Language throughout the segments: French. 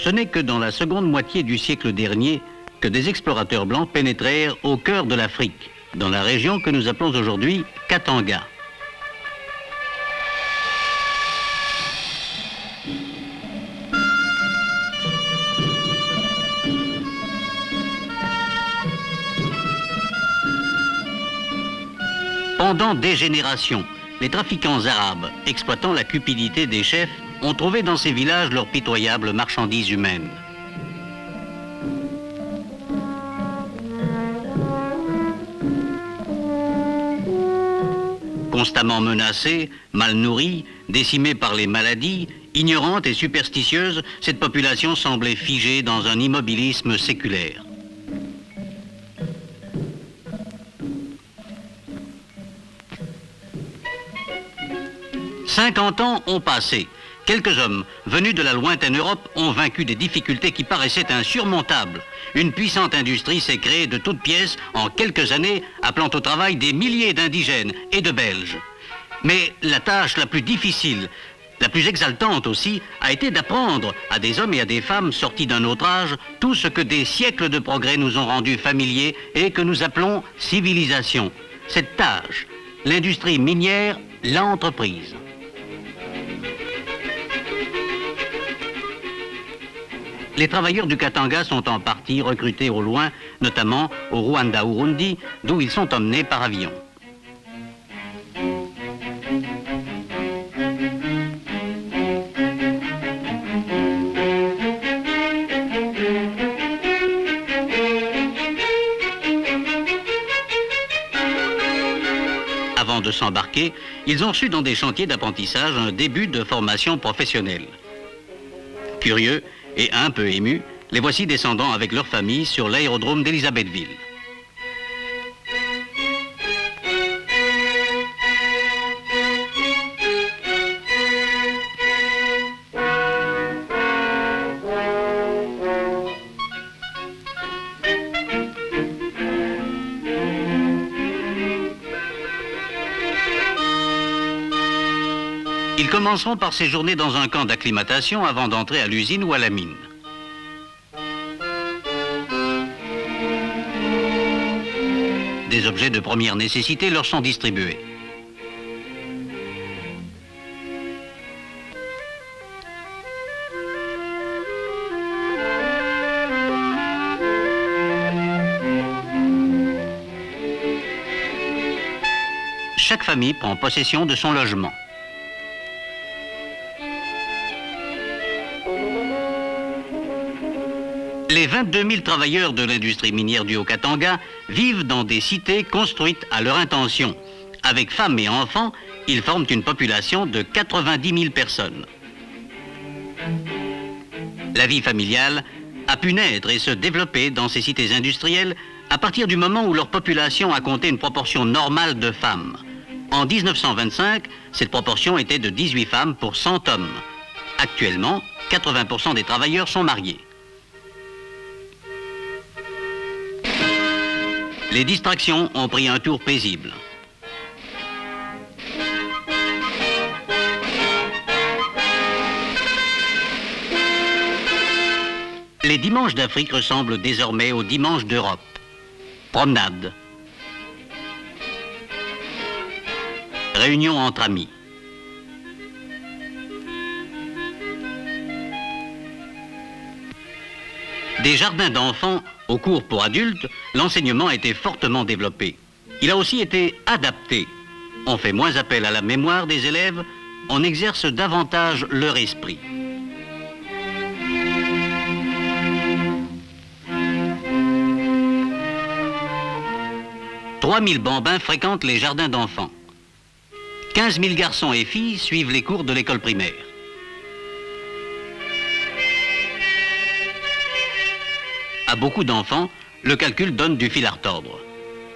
Ce n'est que dans la seconde moitié du siècle dernier que des explorateurs blancs pénétrèrent au cœur de l'Afrique, dans la région que nous appelons aujourd'hui Katanga. Pendant des générations, les trafiquants arabes, exploitant la cupidité des chefs, ont trouvé dans ces villages leur pitoyable marchandise humaine. Constamment menacée, mal nourrie, décimée par les maladies, ignorante et superstitieuse, cette population semblait figée dans un immobilisme séculaire. « 50 ans ont passé. Quelques hommes venus de la lointaine Europe ont vaincu des difficultés qui paraissaient insurmontables. Une puissante industrie s'est créée de toutes pièces en quelques années, appelant au travail des milliers d'indigènes et de Belges. Mais la tâche la plus difficile, la plus exaltante aussi, a été d'apprendre à des hommes et à des femmes sortis d'un autre âge tout ce que des siècles de progrès nous ont rendu familiers et que nous appelons civilisation. Cette tâche, l'industrie minière l'a entreprise. Les travailleurs du Katanga sont en partie recrutés au loin, notamment au Rwanda-Urundi, d'où ils sont emmenés par avion. Avant de s'embarquer, ils ont reçu dans des chantiers d'apprentissage un début de formation professionnelle. Curieux et un peu émus, les voici descendant avec leur famille sur l'aérodrome d'Élisabethville. Ils commenceront par séjourner dans un camp d'acclimatation avant d'entrer à l'usine ou à la mine. Des objets de première nécessité leur sont distribués. Chaque famille prend possession de son logement. Les 22 000 travailleurs de l'industrie minière du Haut-Katanga vivent dans des cités construites à leur intention. Avec femmes et enfants, ils forment une population de 90 000 personnes. La vie familiale a pu naître et se développer dans ces cités industrielles à partir du moment où leur population a compté une proportion normale de femmes. En 1925, cette proportion était de 18 femmes pour 100 hommes. Actuellement, 80% des travailleurs sont mariés. Les distractions ont pris un tour paisible. Les dimanches d'Afrique ressemblent désormais aux dimanches d'Europe. Promenade. Réunion entre amis. Des jardins d'enfants au cours pour adultes, l'enseignement a été fortement développé. Il a aussi été adapté. On fait moins appel à la mémoire des élèves, on exerce davantage leur esprit. « 3 000 bambins fréquentent les jardins d'enfants. 15 000 garçons et filles suivent les cours de l'école primaire. À beaucoup d'enfants, le calcul donne du fil à retordre.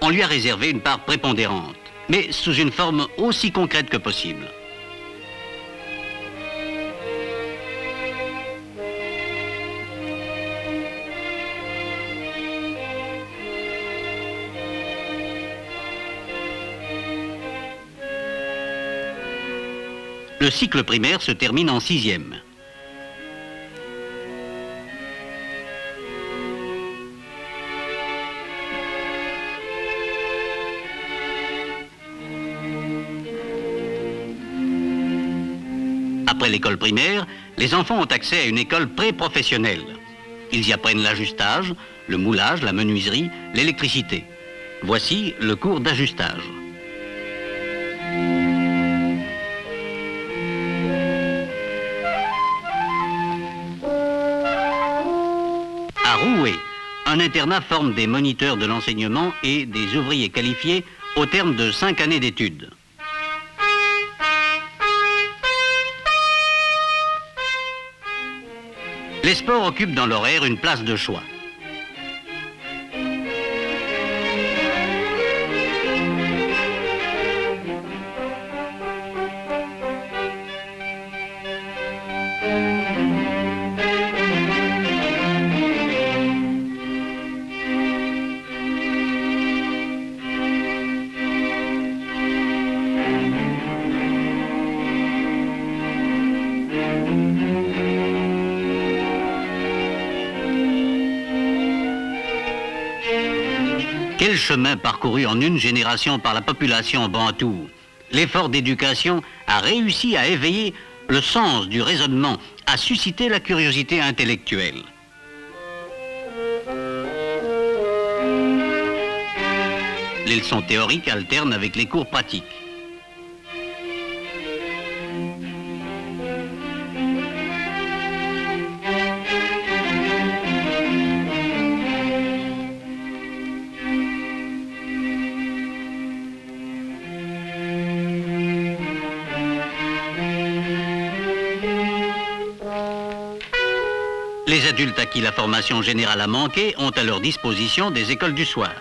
On lui a réservé une part prépondérante, mais sous une forme aussi concrète que possible. Le cycle primaire se termine en 6e. Après l'école primaire, les enfants ont accès à une école pré-professionnelle. Ils y apprennent l'ajustage, le moulage, la menuiserie, l'électricité. Voici le cours d'ajustage. À Roué, un internat forme des moniteurs de l'enseignement et des ouvriers qualifiés au terme de 5 années d'études. Les sports occupent dans l'horaire une place de choix. Quel chemin parcouru en une génération par la population bantoue. L'effort d'éducation a réussi à éveiller le sens du raisonnement, à susciter la curiosité intellectuelle. Les leçons théoriques alternent avec les cours pratiques. Les adultes à qui la formation générale a manqué ont à leur disposition des écoles du soir.